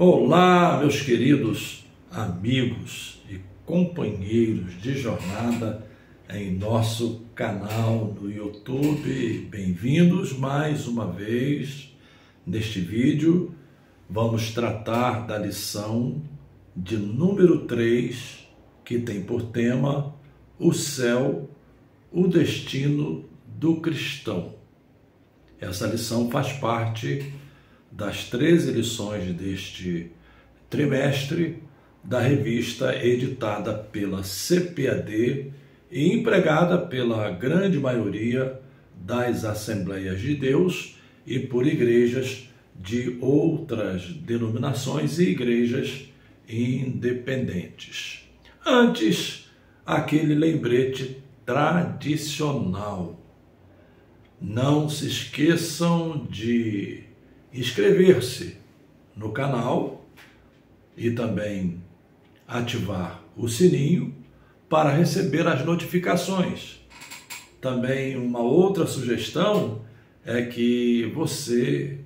Olá, meus queridos amigos e companheiros de jornada em nosso canal no YouTube. Bem-vindos mais uma vez. Neste vídeo, vamos tratar da lição de número 3, que tem por tema o céu, o destino do cristão. Essa lição faz parte das 13 lições deste trimestre da revista editada pela CPAD e empregada pela grande maioria das Assembleias de Deus e por igrejas de outras denominações e igrejas independentes. Antes, aquele lembrete tradicional. Não se esqueçam de inscrever-se no canal e também ativar o sininho para receber as notificações. Também uma outra sugestão é que você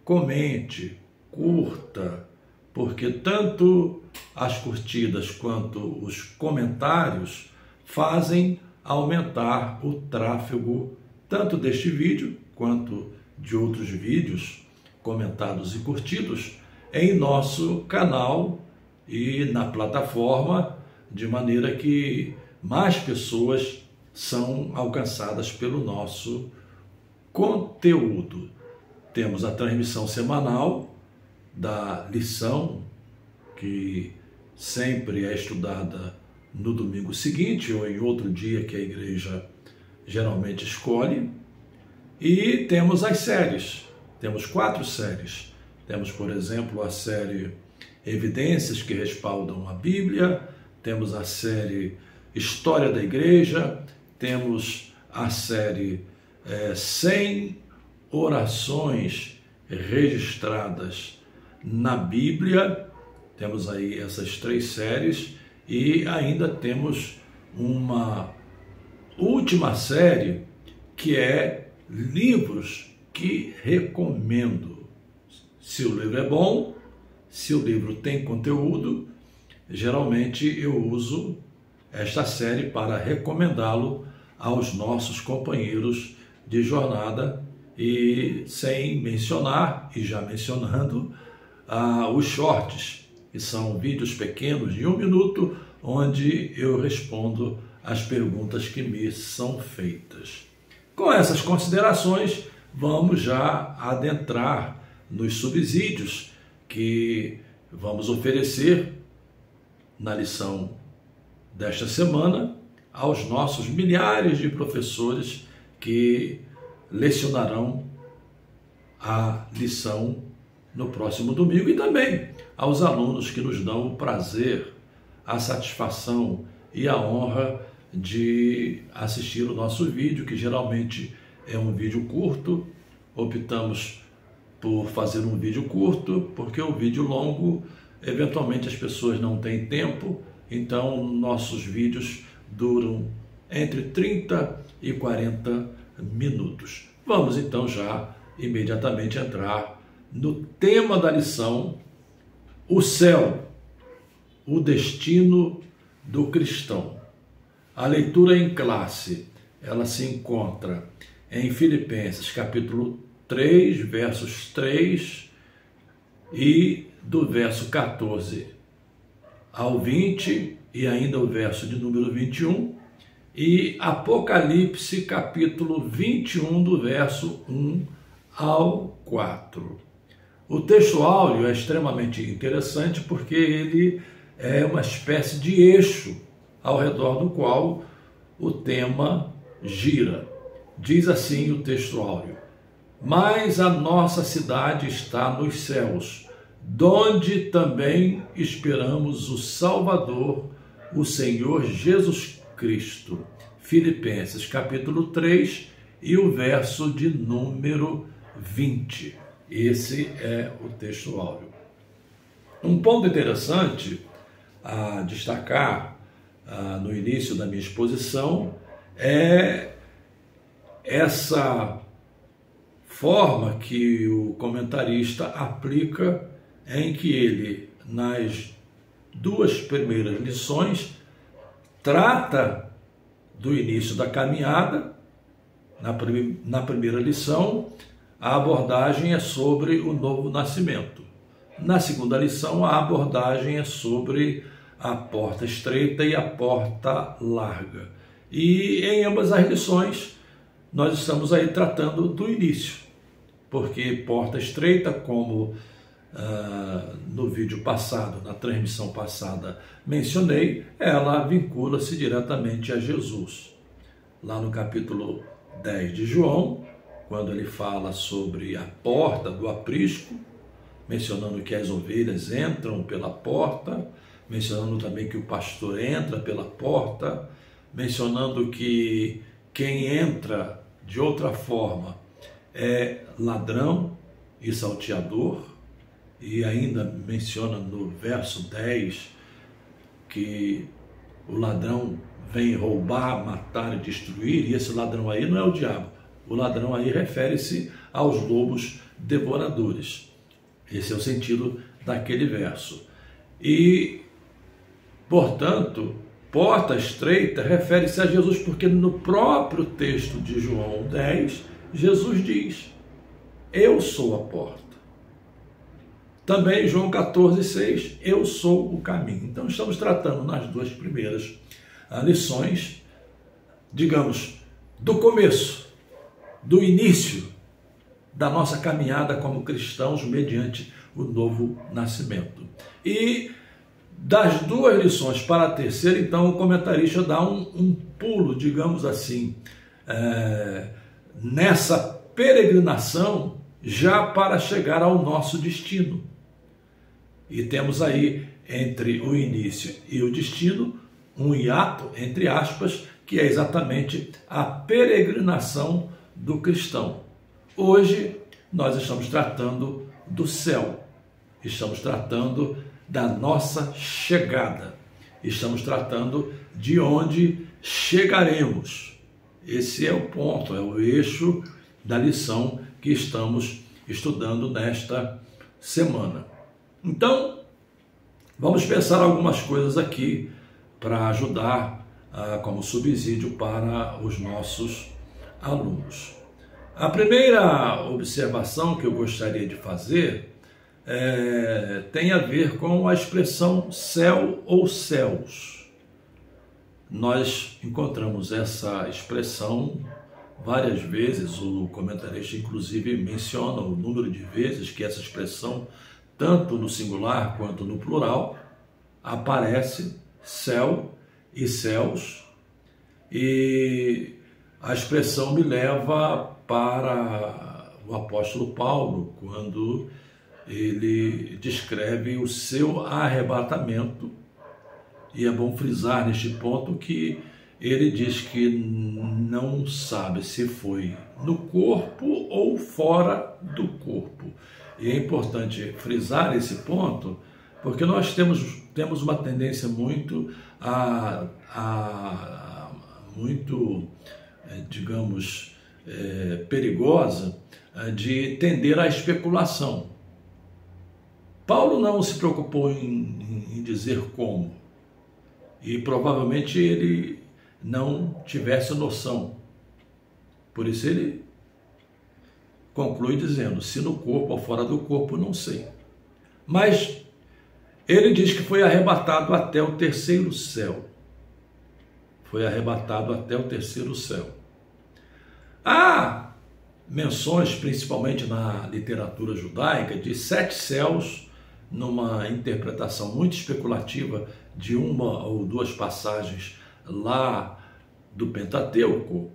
comente, curta, porque tanto as curtidas quanto os comentários fazem aumentar o tráfego tanto deste vídeo quanto de outros vídeos comentados e curtidos em nosso canal e na plataforma, de maneira que mais pessoas são alcançadas pelo nosso conteúdo. Temos a transmissão semanal da lição, que sempre é estudada no domingo seguinte ou em outro dia que a igreja geralmente escolhe, e temos as séries. Temos 4 séries. Temos, por exemplo, a série Evidências que Respaldam a Bíblia, temos a série História da Igreja, temos a série 100 orações registradas na Bíblia. Temos aí essas 3 séries e ainda temos uma última série que é livros que recomendo. Se o livro é bom, se o livro tem conteúdo, geralmente eu uso esta série para recomendá-lo aos nossos companheiros de jornada, e sem mencionar, e já mencionando, os shorts, que são vídeos pequenos de 1 minuto, onde eu respondo as perguntas que me são feitas. Com essas considerações, vamos já adentrar nos subsídios que vamos oferecer na lição desta semana aos nossos milhares de professores que lecionarão a lição no próximo domingo, e também aos alunos que nos dão o prazer, a satisfação e a honra de assistir o nosso vídeo, que geralmente é um vídeo curto. Optamos por fazer um vídeo curto, porque o vídeo longo, eventualmente as pessoas não têm tempo, então nossos vídeos duram entre 30 e 40 minutos. Vamos então já imediatamente entrar no tema da lição, o céu, o destino do cristão. A leitura em classe, ela se encontra em Filipenses, capítulo 3, versos 3 e do verso 14 ao 20, e ainda o verso de número 21, e Apocalipse, capítulo 21, do verso 1 ao 4. O texto áureo é extremamente interessante porque ele é uma espécie de eixo ao redor do qual o tema gira. Diz assim o texto áureo: mas a nossa cidade está nos céus, donde também esperamos o Salvador, o Senhor Jesus Cristo. Filipenses capítulo 3 e o verso de número 20. Esse é o texto áureo. Um ponto interessante a destacar no início da minha exposição é essa forma que o comentarista aplica em que ele, nas duas primeiras lições, trata do início da caminhada. Na primeira lição, a abordagem é sobre o novo nascimento. Na segunda lição, a abordagem é sobre a porta estreita e a porta larga. E em ambas as lições, nós estamos aí tratando do início, porque porta estreita, como no vídeo passado, na transmissão passada, mencionei, ela vincula-se diretamente a Jesus. Lá no capítulo 10 de João, quando ele fala sobre a porta do aprisco, mencionando que as ovelhas entram pela porta, mencionando também que o pastor entra pela porta, mencionando que quem entra de outra forma é ladrão e salteador, e ainda menciona no verso 10 que o ladrão vem roubar, matar e destruir, e esse ladrão aí não é o diabo, o ladrão aí refere-se aos lobos devoradores. Esse é o sentido daquele verso. E, portanto, porta estreita refere-se a Jesus, porque no próprio texto de João 10, Jesus diz: eu sou a porta. Também João 14,6, eu sou o caminho. Então estamos tratando nas duas primeiras lições, digamos, do começo, do início da nossa caminhada como cristãos mediante o novo nascimento. E das duas lições para a terceira, então, o comentarista dá um pulo, digamos assim, nessa peregrinação já para chegar ao nosso destino. E temos aí, entre o início e o destino, um hiato, entre aspas, que é exatamente a peregrinação do cristão. Hoje, nós estamos tratando do céu, estamos tratando da nossa chegada, estamos tratando de onde chegaremos. Esse é o ponto, é o eixo da lição que estamos estudando nesta semana. Então, vamos pensar algumas coisas aqui para ajudar como subsídio para os nossos alunos. A primeira observação que eu gostaria de fazer tem a ver com a expressão céu ou céus. Nós encontramos essa expressão várias vezes, o comentarista inclusive menciona o número de vezes que essa expressão, tanto no singular quanto no plural, aparece, céu e céus, e a expressão me leva para o apóstolo Paulo, quando ele descreve o seu arrebatamento, e é bom frisar neste ponto que ele diz que não sabe se foi no corpo ou fora do corpo. E é importante frisar esse ponto, porque nós temos uma tendência muito digamos, perigosa de tender à especulação. Paulo não se preocupou em dizer como, e provavelmente ele não tivesse noção. Por isso ele conclui dizendo, se no corpo ou fora do corpo, não sei. Mas ele diz que foi arrebatado até o terceiro céu. Foi arrebatado até o terceiro céu. Há menções, principalmente na literatura judaica, de 7 céus, numa interpretação muito especulativa de uma ou duas passagens lá do Pentateuco,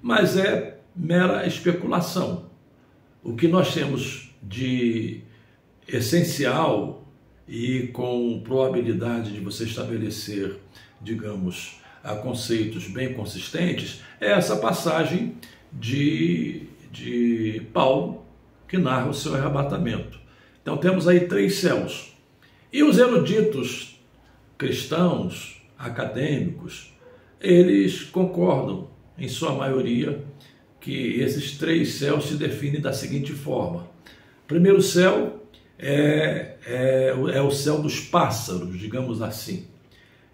mas é mera especulação. O que nós temos de essencial e com probabilidade de você estabelecer, digamos, conceitos bem consistentes, é essa passagem de Paulo, que narra o seu arrebatamento. Então temos aí 3 céus. E os eruditos cristãos, acadêmicos, eles concordam, em sua maioria, que esses 3 céus se definem da seguinte forma. O primeiro céu é o céu dos pássaros, digamos assim.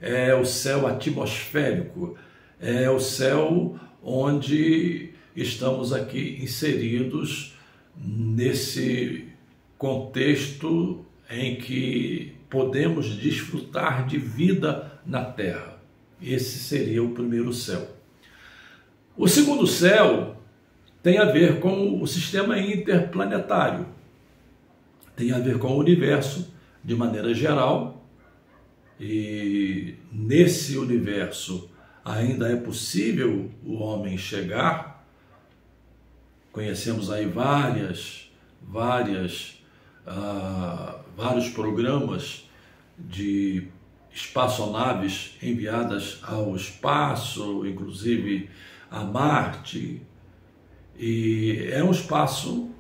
É o céu atmosférico, é o céu onde estamos aqui inseridos nesse contexto em que podemos desfrutar de vida na Terra. Esse seria o primeiro céu. O segundo céu tem a ver com o sistema interplanetário, tem a ver com o universo de maneira geral, e nesse universo ainda é possível o homem chegar. Conhecemos aí vários programas de espaçonaves enviadas ao espaço, inclusive a Marte, e é um espaço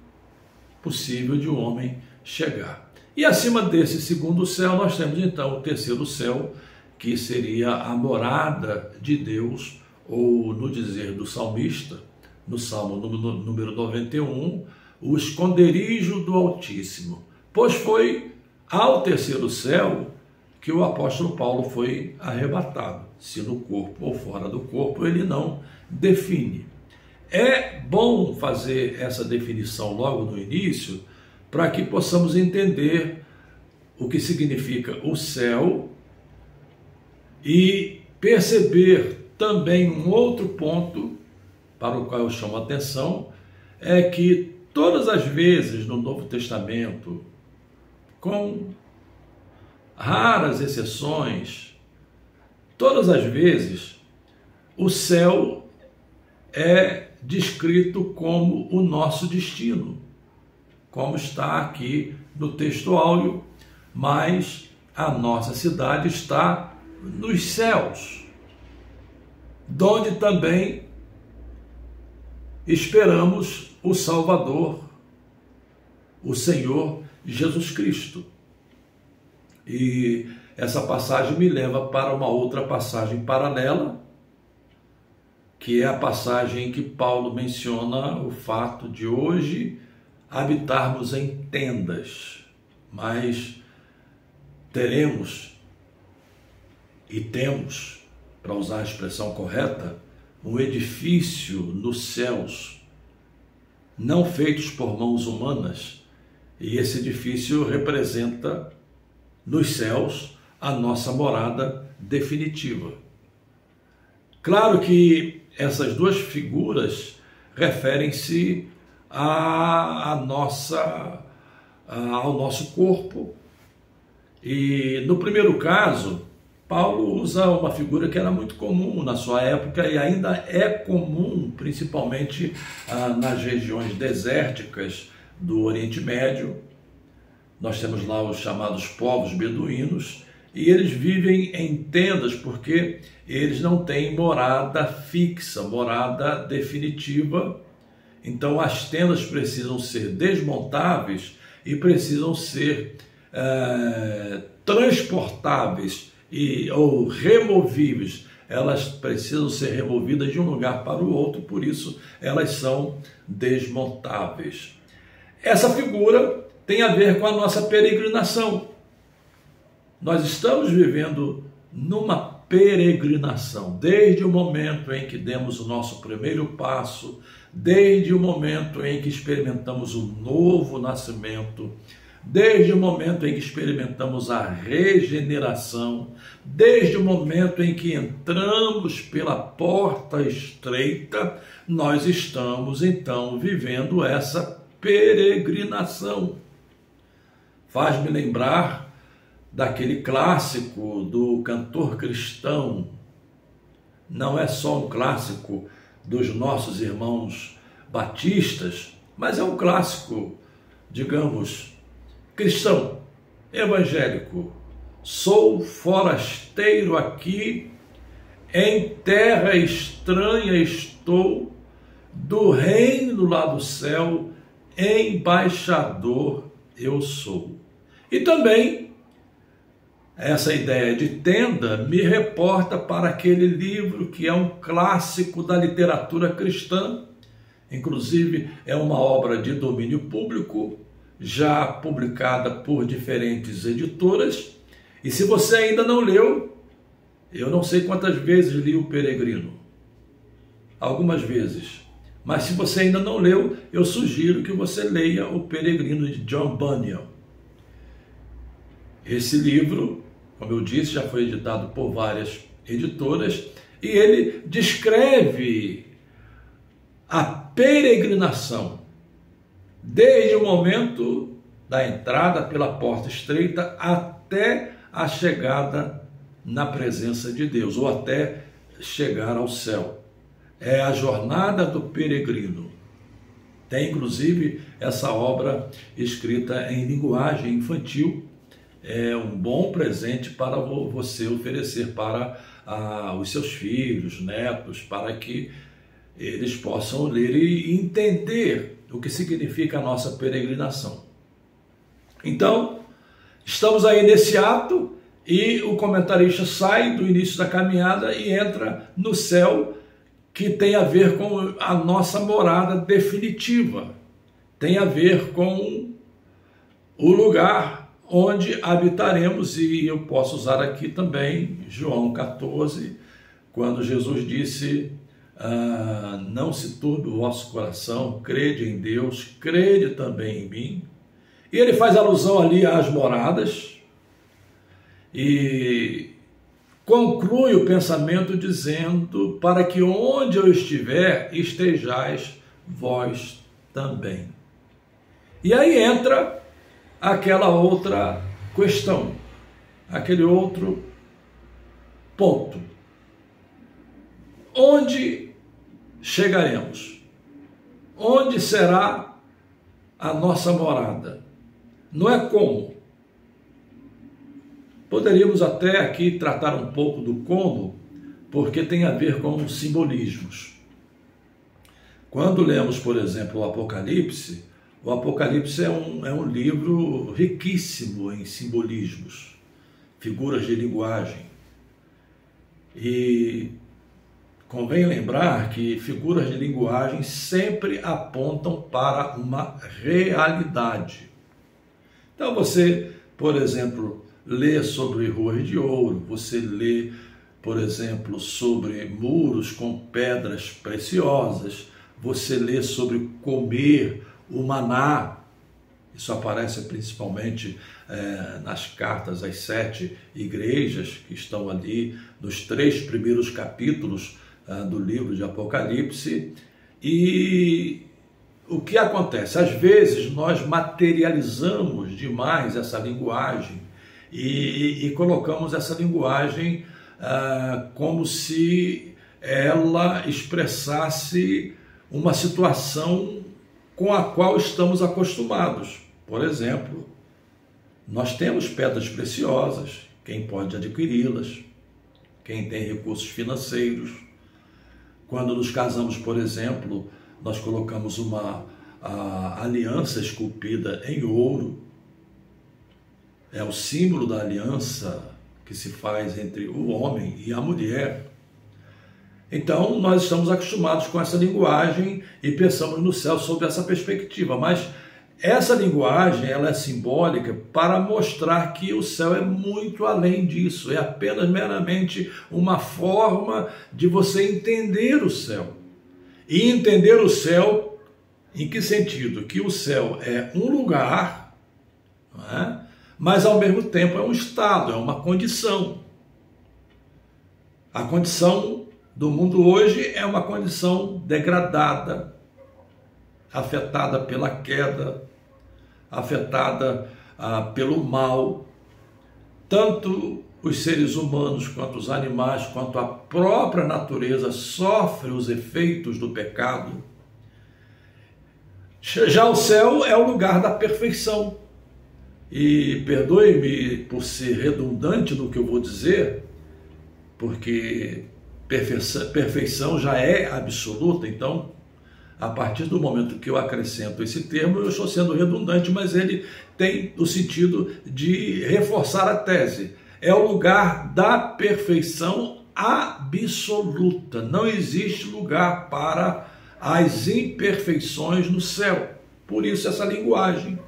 possível de um homem chegar. E acima desse segundo céu nós temos então o terceiro céu, que seria a morada de Deus, ou no dizer do salmista, no Salmo número 91, o esconderijo do Altíssimo, pois foi ao terceiro céu que o apóstolo Paulo foi arrebatado, se no corpo ou fora do corpo, ele não define. É bom fazer essa definição logo no início, para que possamos entender o que significa o céu e perceber também um outro ponto para o qual eu chamo a atenção, é que todas as vezes no Novo Testamento, com raras exceções, todas as vezes o céu é descrito como o nosso destino, como está aqui no texto áureo, mas a nossa cidade está nos céus, donde também esperamos o Salvador, o Senhor Jesus Cristo. E essa passagem me leva para uma outra passagem paralela, que é a passagem em que Paulo menciona o fato de hoje habitarmos em tendas, mas teremos e temos, para usar a expressão correta, um edifício nos céus, não feitos por mãos humanas, e esse edifício representa nos céus a nossa morada definitiva. Claro que essas duas figuras referem-se ao nosso corpo. E no primeiro caso, Paulo usa uma figura que era muito comum na sua época e ainda é comum, principalmente nas regiões desérticas do Oriente Médio. Nós temos lá os chamados povos beduínos, e eles vivem em tendas porque eles não têm morada fixa, morada definitiva. Então as tendas precisam ser desmontáveis e precisam ser transportáveis ou removíveis. Elas precisam ser removidas de um lugar para o outro, por isso elas são desmontáveis. Essa figura tem a ver com a nossa peregrinação. Nós estamos vivendo numa peregrinação, desde o momento em que demos o nosso primeiro passo, desde o momento em que experimentamos o novo nascimento, desde o momento em que experimentamos a regeneração, desde o momento em que entramos pela porta estreita, nós estamos então vivendo essa peregrinação. Faz-me lembrar daquele clássico do cantor cristão. Não é só um clássico dos nossos irmãos batistas, mas é um clássico, digamos, cristão, evangélico. Sou forasteiro aqui, em terra estranha estou, do reino lá do céu, embaixador eu sou. E também essa ideia de tenda me reporta para aquele livro que é um clássico da literatura cristã, inclusive é uma obra de domínio público, já publicada por diferentes editoras. E se você ainda não leu, eu não sei quantas vezes li O Peregrino, algumas vezes. Mas se você ainda não leu, eu sugiro que você leia O Peregrino de John Bunyan. Esse livro, como eu disse, já foi editado por várias editoras e ele descreve a peregrinação desde o momento da entrada pela porta estreita até a chegada na presença de Deus, ou até chegar ao céu. É a jornada do peregrino. Tem inclusive essa obra escrita em linguagem infantil. É um bom presente para você oferecer para os seus filhos, netos, para que eles possam ler e entender o que significa a nossa peregrinação. Então, estamos aí nesse ato e o comentarista sai do início da caminhada e entra no céu, que tem a ver com a nossa morada definitiva, tem a ver com o lugar onde habitaremos. E eu posso usar aqui também João 14, quando Jesus disse: não se turbe o vosso coração, crede em Deus, crede também em mim. E ele faz alusão ali às moradas e conclui o pensamento dizendo: para que onde eu estiver, estejais vós também. E aí entra aquela outra questão, aquele outro ponto. Onde chegaremos? Onde será a nossa morada? Não é como. Poderíamos até aqui tratar um pouco do como, porque tem a ver com simbolismos. Quando lemos, por exemplo, o Apocalipse é um livro riquíssimo em simbolismos, figuras de linguagem. E convém lembrar que figuras de linguagem sempre apontam para uma realidade. Então você, por exemplo, lê sobre ruas de ouro, você lê, por exemplo, sobre muros com pedras preciosas, você lê sobre comer o maná. Isso aparece principalmente nas cartas às 7 igrejas que estão ali nos 3 primeiros capítulos do livro de Apocalipse. E o que acontece? Às vezes nós materializamos demais essa linguagem e colocamos essa linguagem como se ela expressasse uma situação com a qual estamos acostumados. Por exemplo, nós temos pedras preciosas, quem pode adquiri-las, quem tem recursos financeiros. Quando nos casamos, por exemplo, nós colocamos uma aliança esculpida em ouro. É o símbolo da aliança que se faz entre o homem e a mulher. Então, nós estamos acostumados com essa linguagem e pensamos no céu sob essa perspectiva. Mas essa linguagem, ela é simbólica para mostrar que o céu é muito além disso. É apenas meramente uma forma de você entender o céu. E entender o céu, em que sentido? Que o céu é um lugar, não é? Mas ao mesmo tempo é um estado, é uma condição. A condição do mundo hoje é uma condição degradada, afetada pela queda, afetada pelo mal. Tanto os seres humanos, quanto os animais, quanto a própria natureza sofrem os efeitos do pecado. Já o céu é o lugar da perfeição. E perdoe-me por ser redundante no que eu vou dizer, porque perfeição já é absoluta. Então, a partir do momento que eu acrescento esse termo, eu estou sendo redundante, mas ele tem o sentido de reforçar a tese. É o lugar da perfeição absoluta. Não existe lugar para as imperfeições no céu. Por isso essa linguagem.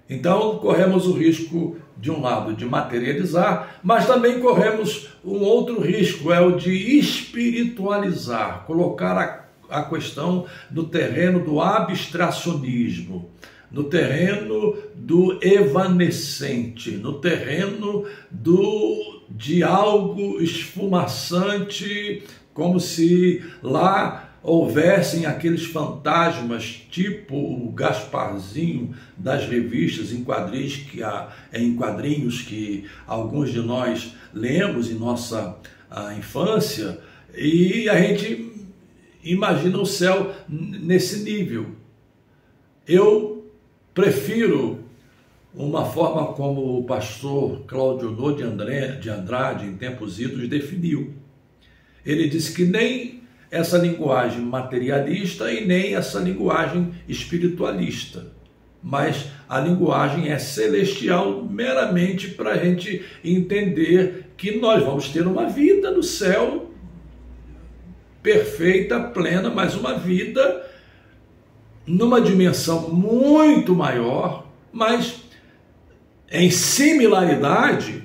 Então, corremos o risco, de um lado, de materializar, mas também corremos um outro risco, é o de espiritualizar, colocar a questão no terreno do abstracionismo, no terreno do evanescente, no terreno de algo esfumaçante, como se lá houvessem aqueles fantasmas, tipo o Gasparzinho das revistas em quadrinhos que alguns de nós lemos em nossa infância, e a gente imagina o céu nesse nível. Eu prefiro uma forma como o pastor Cláudio Nó de Andrade, em tempos idos, definiu. Ele disse que nem essa linguagem materialista e nem essa linguagem espiritualista, mas a linguagem é celestial, meramente para a gente entender que nós vamos ter uma vida no céu perfeita, plena, mas uma vida numa dimensão muito maior, mas em similaridade,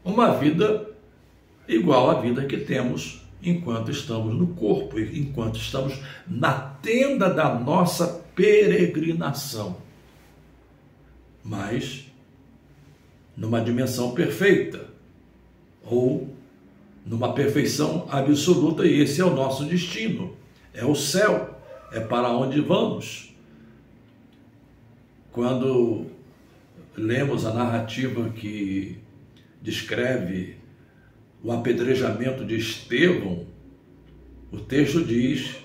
uma vida igual à vida que temos enquanto estamos no corpo, enquanto estamos na tenda da nossa peregrinação, mas numa dimensão perfeita, ou numa perfeição absoluta, e esse é o nosso destino, é o céu, é para onde vamos. Quando lemos a narrativa que descreve o apedrejamento de Estevão, o texto diz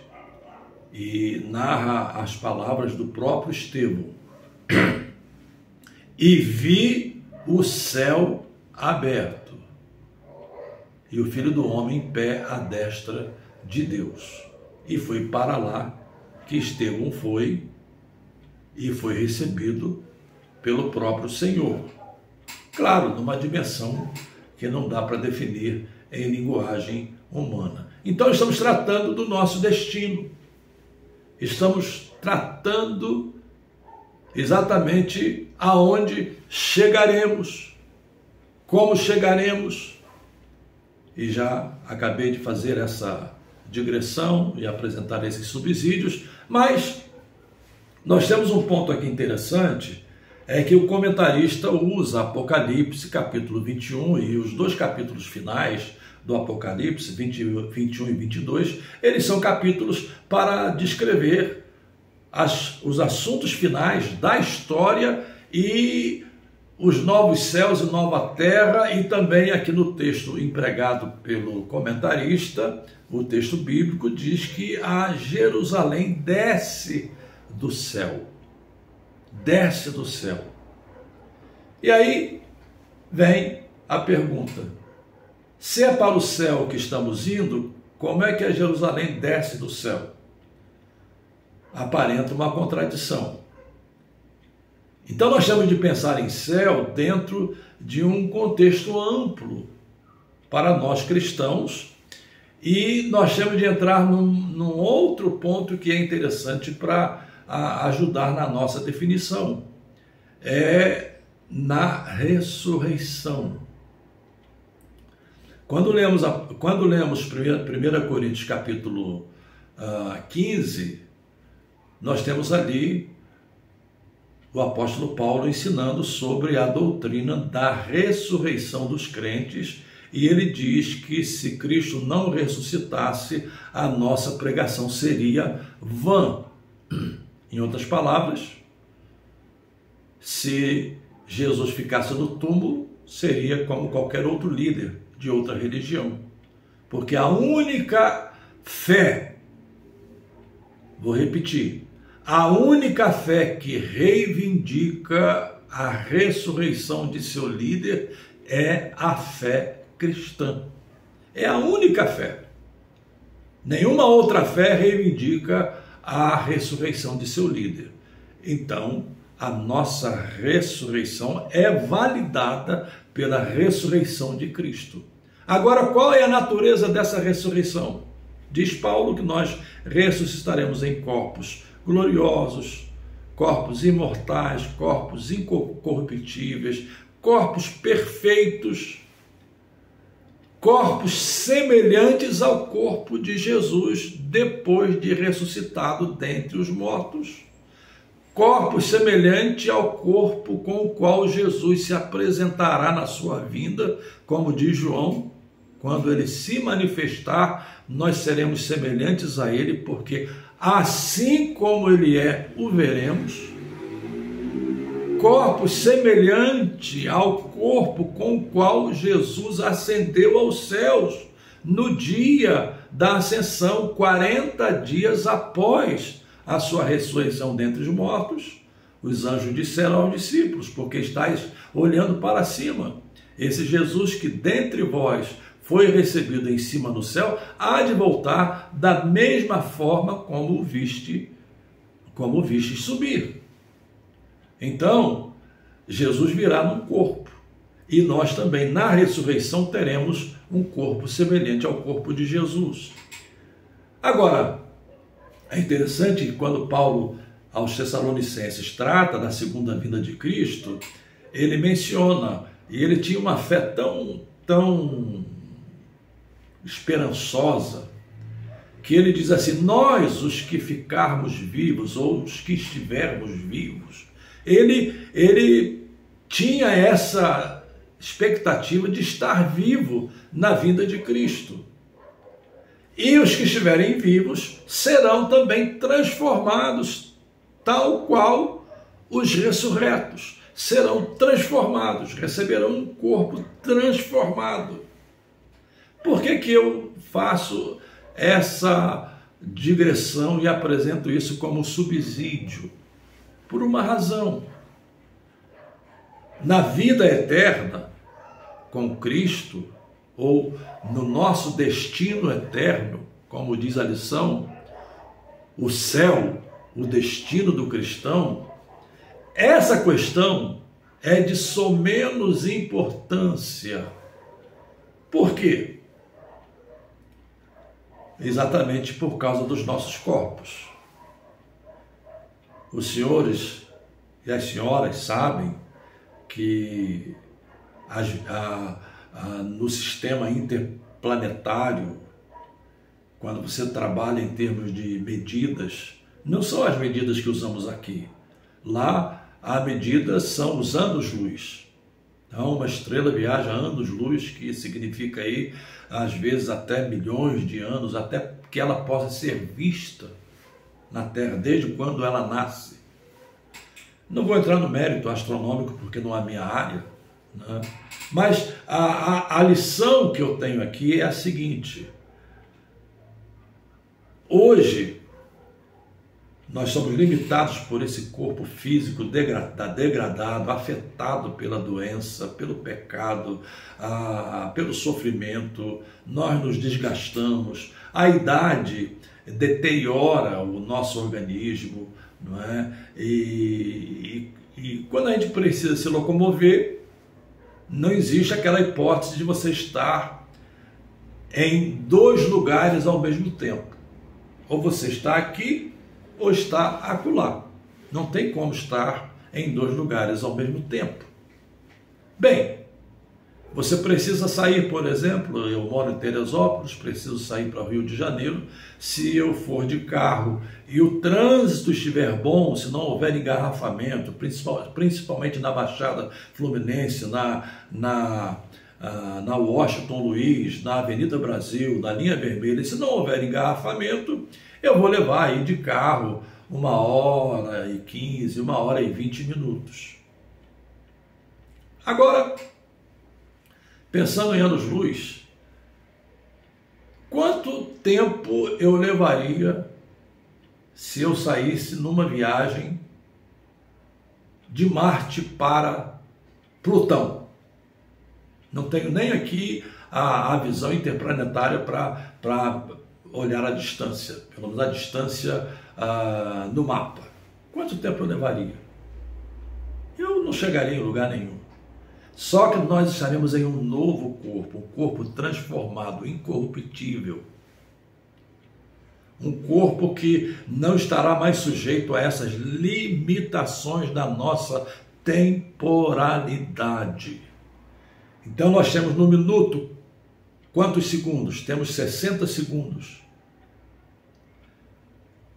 e narra as palavras do próprio Estevão: e vi o céu aberto e o Filho do Homem em pé à destra de Deus. E foi para lá que Estevão foi e foi recebido pelo próprio Senhor. Claro, numa dimensão que não dá para definir em linguagem humana. Então estamos tratando do nosso destino. Estamos tratando exatamente aonde chegaremos, como chegaremos. E já acabei de fazer essa digressão e apresentar esses subsídios, mas nós temos um ponto aqui interessante, é que o comentarista usa Apocalipse, capítulo 21, e os dois capítulos finais do Apocalipse, 21 e 22, eles são capítulos para descrever os assuntos finais da história e os novos céus e nova terra, e também aqui no texto empregado pelo comentarista, o texto bíblico diz que a Jerusalém desce do céu. Desce do céu. E aí vem a pergunta: se é para o céu que estamos indo, como é que a Jerusalém desce do céu? Aparenta uma contradição. Então nós temos de pensar em céu dentro de um contexto amplo para nós cristãos, e nós temos de entrar num outro ponto que é interessante para ajudar na nossa definição. É na ressurreição. Quando lemos 1 Coríntios capítulo 15, nós temos ali o apóstolo Paulo ensinando sobre a doutrina da ressurreição dos crentes, e ele diz que se Cristo não ressuscitasse, a nossa pregação seria vã. Em outras palavras, se Jesus ficasse no túmulo, seria como qualquer outro líder de outra religião. Porque a única fé, vou repetir, a única fé que reivindica a ressurreição de seu líder é a fé cristã. É a única fé. Nenhuma outra fé reivindica a ressurreição de seu líder. Então, a nossa ressurreição é validada pela ressurreição de Cristo. Agora, qual é a natureza dessa ressurreição? Diz Paulo que nós ressuscitaremos em corpos gloriosos, corpos imortais, corpos incorruptíveis, corpos perfeitos, corpos semelhantes ao corpo de Jesus depois de ressuscitado dentre os mortos, corpos semelhantes ao corpo com o qual Jesus se apresentará na sua vinda, como diz João, quando ele se manifestar, nós seremos semelhantes a ele, porque assim como ele é, o veremos. Corpo semelhante ao corpo com o qual Jesus ascendeu aos céus no dia da ascensão, 40 dias após a sua ressurreição dentre os mortos. Os anjos disseram aos discípulos: porque estáis olhando para cima, esse Jesus que dentre vós foi recebido em cima no céu, há de voltar da mesma forma como o viste subir. Então, Jesus virá num corpo, e nós também, na ressurreição, teremos um corpo semelhante ao corpo de Jesus. Agora, é interessante que quando Paulo, aos Tessalonicenses, trata da segunda vinda de Cristo, ele menciona, e ele tinha uma fé tão esperançosa, que ele diz assim: nós, os que ficarmos vivos, ou os que estivermos vivos, ele tinha essa expectativa de estar vivo na vinda de Cristo. E os que estiverem vivos serão também transformados, tal qual os ressurretos serão transformados, receberão um corpo transformado. Por que eu faço essa digressão e apresento isso como subsídio? Por uma razão. Na vida eterna com Cristo, ou no nosso destino eterno, como diz a lição, o céu, o destino do cristão, essa questão é de somenos importância. Por quê? Exatamente por causa dos nossos corpos. Os senhores e as senhoras sabem que no sistema interplanetário, quando você trabalha em termos de medidas, não são as medidas que usamos aqui. Lá, as medidas são os anos-luz. Então, uma estrela viaja anos-luz, que significa aí, às vezes, até milhões de anos, até que ela possa ser vista na Terra, desde quando ela nasce. Não vou entrar no mérito astronômico, porque não é a minha área, né? Mas a lição que eu tenho aqui é a seguinte: hoje, nós somos limitados por esse corpo físico degradado, afetado pela doença, pelo pecado, pelo sofrimento. Nós nos desgastamos, a idade deteriora o nosso organismo, não é? E quando a gente precisa se locomover, não existe aquela hipótese de você estar em dois lugares ao mesmo tempo. Ou você está aqui, ou está acolá. Não tem como estar em dois lugares ao mesmo tempo. Bem, você precisa sair, por exemplo, eu moro em Teresópolis, preciso sair para o Rio de Janeiro. Se eu for de carro e o trânsito estiver bom, se não houver engarrafamento, principalmente na Baixada Fluminense, na Washington Luiz, na Avenida Brasil, na linha vermelha, se não houver engarrafamento, eu vou levar aí de carro 1h15, 1h20 minutos. Agora, pensando em anos-luz, quanto tempo eu levaria se eu saísse numa viagem de Marte para Plutão? Não tenho nem aqui a visão interplanetária para olhar a distância, pelo menos a distância no mapa. Quanto tempo eu levaria? Eu não chegaria em lugar nenhum. Só que nós estaremos em um novo corpo, um corpo transformado, incorruptível. Um corpo que não estará mais sujeito a essas limitações da nossa temporalidade. Então nós temos no minuto quantos segundos? Temos 60 segundos.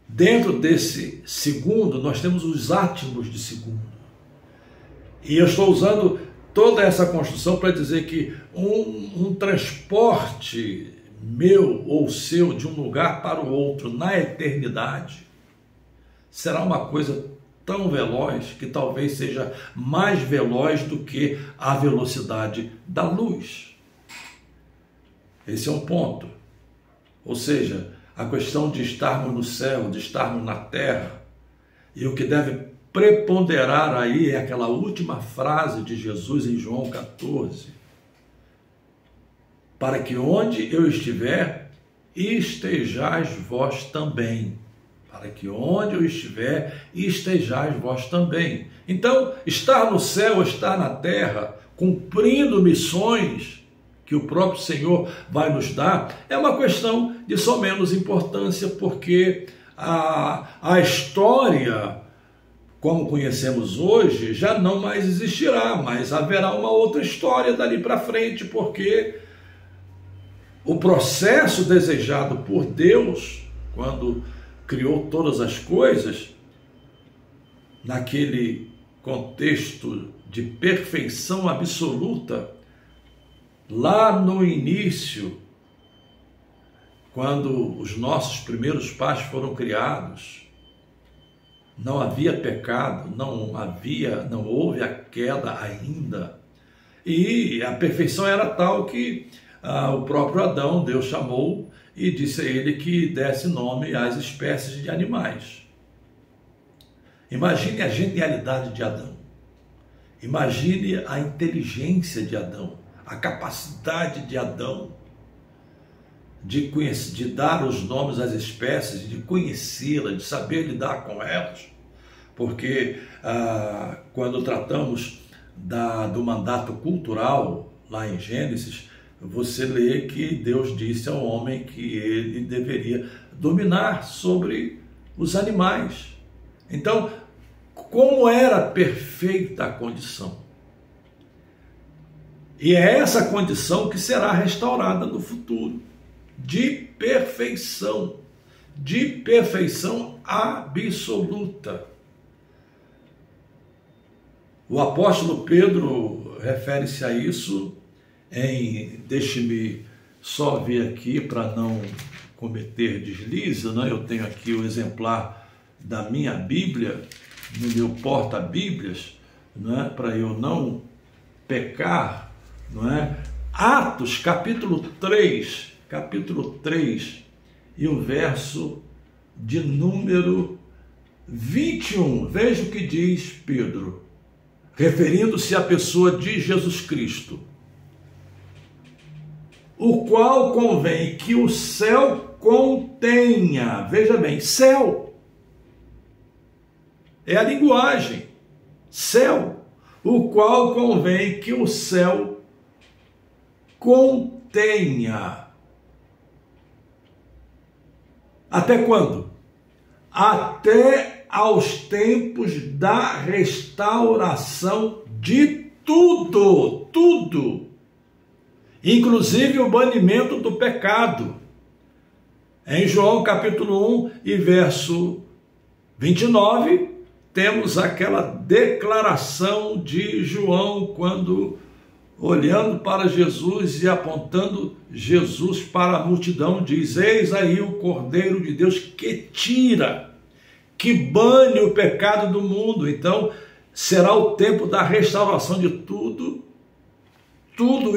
Dentro desse segundo nós temos os átomos de segundo. E eu estou usando toda essa construção para dizer que um transporte meu ou seu de um lugar para o outro na eternidade será uma coisa tão veloz que talvez seja mais veloz do que a velocidade da luz. Esse é um ponto. Ou seja, a questão de estarmos no céu, de estarmos na terra, e o que deve preponderar aí é aquela última frase de Jesus em João 14, para que onde eu estiver, estejais vós também. Para que onde eu estiver, estejais vós também. Então, estar no céu, estar na terra, cumprindo missões que o próprio Senhor vai nos dar, é uma questão de só menos importância, porque a história, como conhecemos hoje, já não mais existirá, mas haverá uma outra história dali para frente, porque o processo desejado por Deus, quando criou todas as coisas, naquele contexto de perfeição absoluta, lá no início, quando os nossos primeiros pais foram criados, não havia pecado, não houve a queda ainda, e a perfeição era tal que o próprio Adão, Deus chamou e disse a ele que desse nome às espécies de animais. Imagine a genialidade de Adão, imagine a inteligência de Adão, a capacidade de Adão de dar os nomes às espécies, de conhecê-las, de saber lidar com elas, porque quando tratamos do mandato cultural, lá em Gênesis, você lê que Deus disse ao homem que ele deveria dominar sobre os animais. Então, como era perfeita a condição? E é essa condição que será restaurada no futuro, de perfeição absoluta. O apóstolo Pedro refere-se a isso deixe-me só ver aqui para não cometer deslize, né? Eu tenho aqui o exemplar da minha Bíblia, no meu porta-bíblias, né? Para eu não pecar, não é? Atos, capítulo 3, e o verso de número 21. Veja o que diz Pedro, referindo-se à pessoa de Jesus Cristo: o qual convém que o céu contenha. Veja bem, céu é a linguagem, céu, o qual convém que o céu contenha. Até quando? Até aos tempos da restauração de tudo, inclusive o banimento do pecado. Em João capítulo 1 e verso 29, temos aquela declaração de João, quando, olhando para Jesus e apontando Jesus para a multidão, diz: eis aí o Cordeiro de Deus que tira, que bane o pecado do mundo. Então, será o tempo da restauração de tudo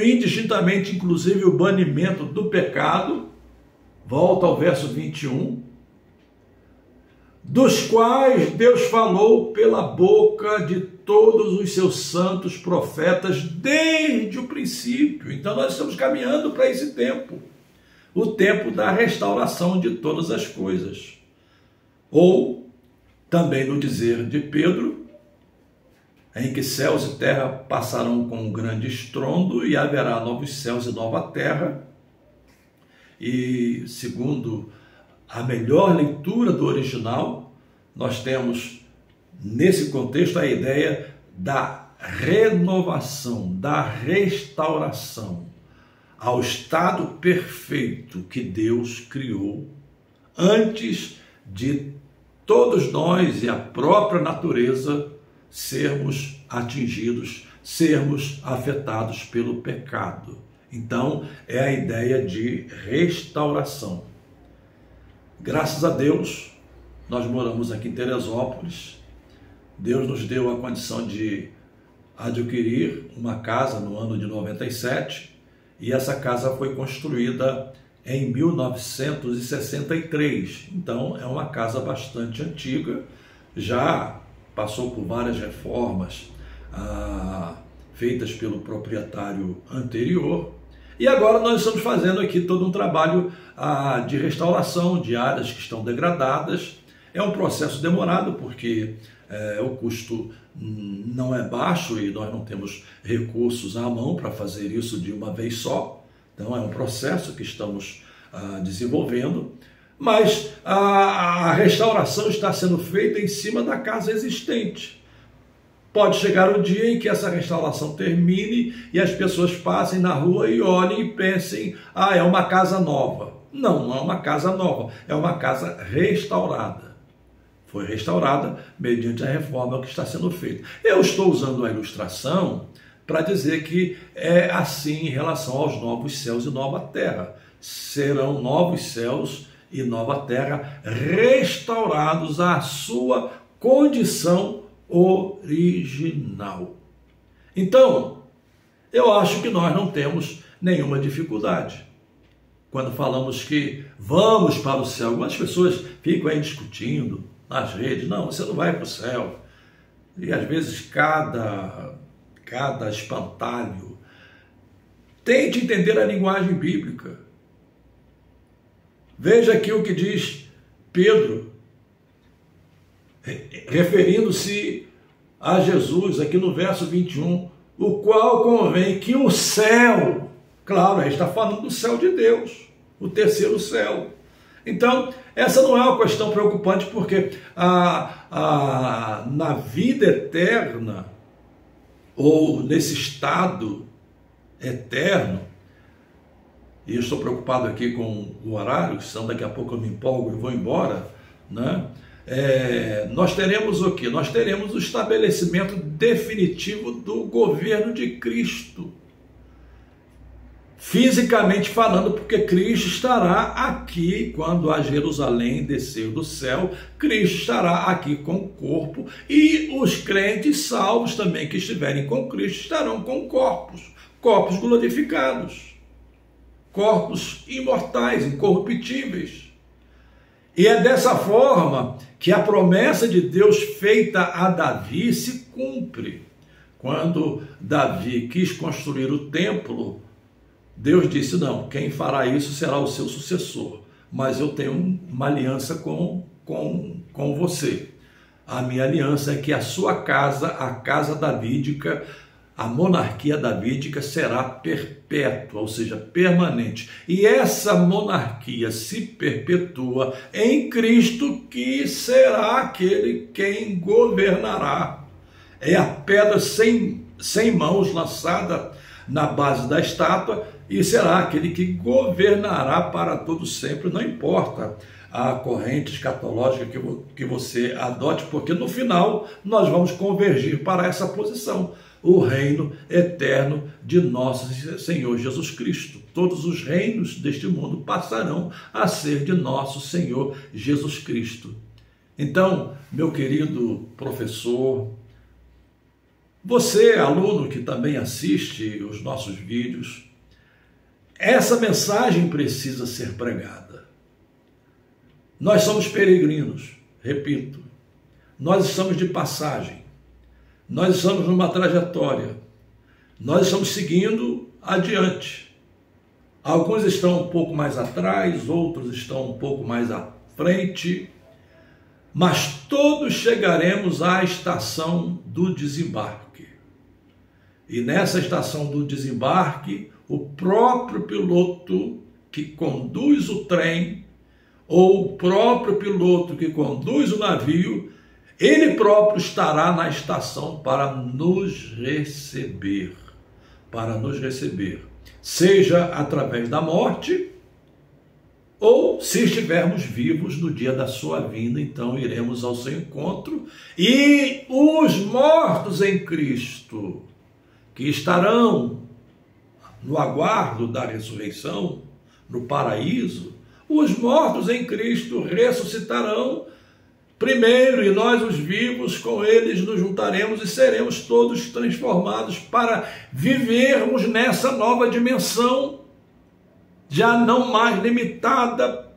indistintamente, inclusive o banimento do pecado. Volta ao verso 21, dos quais Deus falou pela boca de todos os seus santos profetas desde o princípio. Então nós estamos caminhando para esse tempo, o tempo da restauração de todas as coisas. Ou, também no dizer de Pedro, em que céus e terra passarão com um grande estrondo e haverá novos céus e nova terra. E segundo a melhor leitura do original, nós temos nesse contexto a ideia da renovação, da restauração ao estado perfeito que Deus criou antes de todos nós e a própria natureza sermos atingidos, sermos afetados pelo pecado. Então, é a ideia de restauração. Graças a Deus, nós moramos aqui em Teresópolis. Deus nos deu a condição de adquirir uma casa no ano de 97, e essa casa foi construída em 1963. Então, é uma casa bastante antiga, já passou por várias reformas feitas pelo proprietário anterior. E agora nós estamos fazendo aqui todo um trabalho de restauração de áreas que estão degradadas. É um processo demorado, porque o custo não é baixo e nós não temos recursos à mão para fazer isso de uma vez só. Então é um processo que estamos desenvolvendo, mas a restauração está sendo feita em cima da casa existente. Pode chegar o dia em que essa restauração termine e as pessoas passem na rua e olhem e pensem, é uma casa nova. Não, não é uma casa nova, é uma casa restaurada. Foi restaurada mediante a reforma que está sendo feita. Eu estou usando a ilustração para dizer que é assim em relação aos novos céus e nova terra. Serão novos céus e nova terra restaurados à sua condição original. Então, eu acho que nós não temos nenhuma dificuldade quando falamos que vamos para o céu. Algumas pessoas ficam aí discutindo nas redes, não, você não vai para o céu. E às vezes cada espantalho. Tente entender a linguagem bíblica. Veja aqui o que diz Pedro, referindo-se a Jesus, aqui no verso 21, o qual convém que o céu, claro, aí está falando do céu de Deus, o terceiro céu. Então, essa não é uma questão preocupante, porque na vida eterna, ou nesse estado eterno, e eu estou preocupado aqui com o horário, senão daqui a pouco eu me empolgo e vou embora, né? Nós teremos o quê? Nós teremos o estabelecimento definitivo do governo de Cristo, fisicamente falando, porque Cristo estará aqui quando a Jerusalém descer do céu. Cristo estará aqui com o corpo, e os crentes salvos também que estiverem com Cristo estarão com corpos glorificados, corpos imortais, incorruptíveis. E é dessa forma que a promessa de Deus feita a Davi se cumpre. Quando Davi quis construir o templo, Deus disse, não, quem fará isso será o seu sucessor, mas eu tenho uma aliança com você. A minha aliança é que a sua casa, a casa davídica, a monarquia davídica será perpétua, ou seja, permanente. E essa monarquia se perpetua em Cristo, que será aquele quem governará. É a pedra sem mãos lançada na base da estátua, e será aquele que governará para todo sempre. Não importa a corrente escatológica que você adote, porque no final nós vamos convergir para essa posição, o reino eterno de nosso Senhor Jesus Cristo. Todos os reinos deste mundo passarão a ser de nosso Senhor Jesus Cristo. Então, meu querido professor, você, aluno que também assiste os nossos vídeos, essa mensagem precisa ser pregada. Nós somos peregrinos, repito, nós estamos de passagem, nós estamos numa trajetória, nós estamos seguindo adiante. Alguns estão um pouco mais atrás, outros estão um pouco mais à frente, mas todos chegaremos à estação do desembarque. E nessa estação do desembarque, o próprio piloto que conduz o trem, ou o próprio piloto que conduz o navio, ele próprio estará na estação para nos receber, seja através da morte, ou se estivermos vivos no dia da sua vinda, então iremos ao seu encontro, e os mortos em Cristo, que estarão no aguardo da ressurreição, no paraíso, os mortos em Cristo ressuscitarão primeiro, e nós, os vivos, com eles nos juntaremos e seremos todos transformados para vivermos nessa nova dimensão, já não mais limitada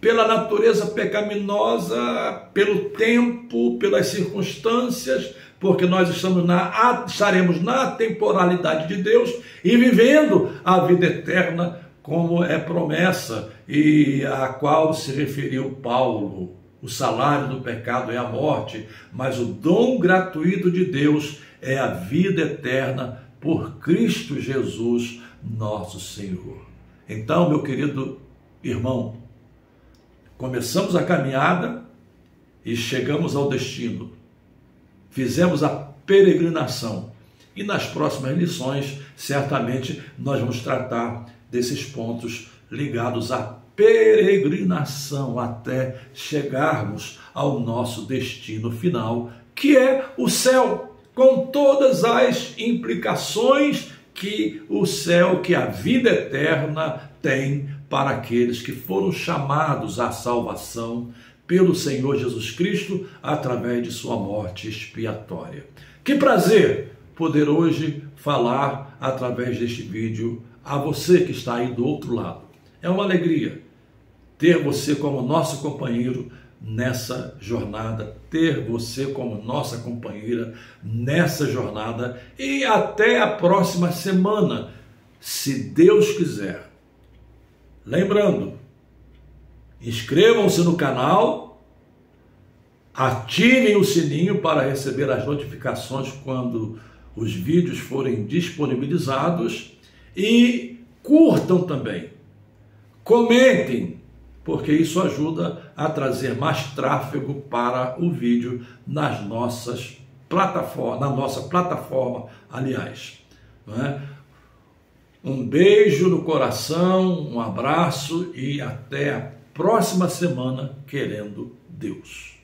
pela natureza pecaminosa, pelo tempo, pelas circunstâncias, porque nós estaremos na temporalidade de Deus e vivendo a vida eterna, como é promessa e a qual se referiu Paulo. O salário do pecado é a morte, mas o dom gratuito de Deus é a vida eterna por Cristo Jesus, nosso Senhor. Então, meu querido irmão, começamos a caminhada e chegamos ao destino. Fizemos a peregrinação e nas próximas lições, certamente, nós vamos tratar desses pontos ligados à peregrinação até chegarmos ao nosso destino final, que é o céu, com todas as implicações que o céu, que a vida eterna tem para aqueles que foram chamados à salvação pelo Senhor Jesus Cristo através de sua morte expiatória. Que prazer poder hoje falar através deste vídeo a você que está aí do outro lado. É uma alegria ter você como nosso companheiro nessa jornada, ter você como nossa companheira nessa jornada e até a próxima semana, se Deus quiser. Lembrando, inscrevam-se no canal, ativem o sininho para receber as notificações quando os vídeos forem disponibilizados e curtam também, comentem, porque isso ajuda a trazer mais tráfego para o vídeo nas nossas plataformas, na nossa plataforma, aliás. Não é? Um beijo no coração, um abraço e até a próxima semana, querendo Deus.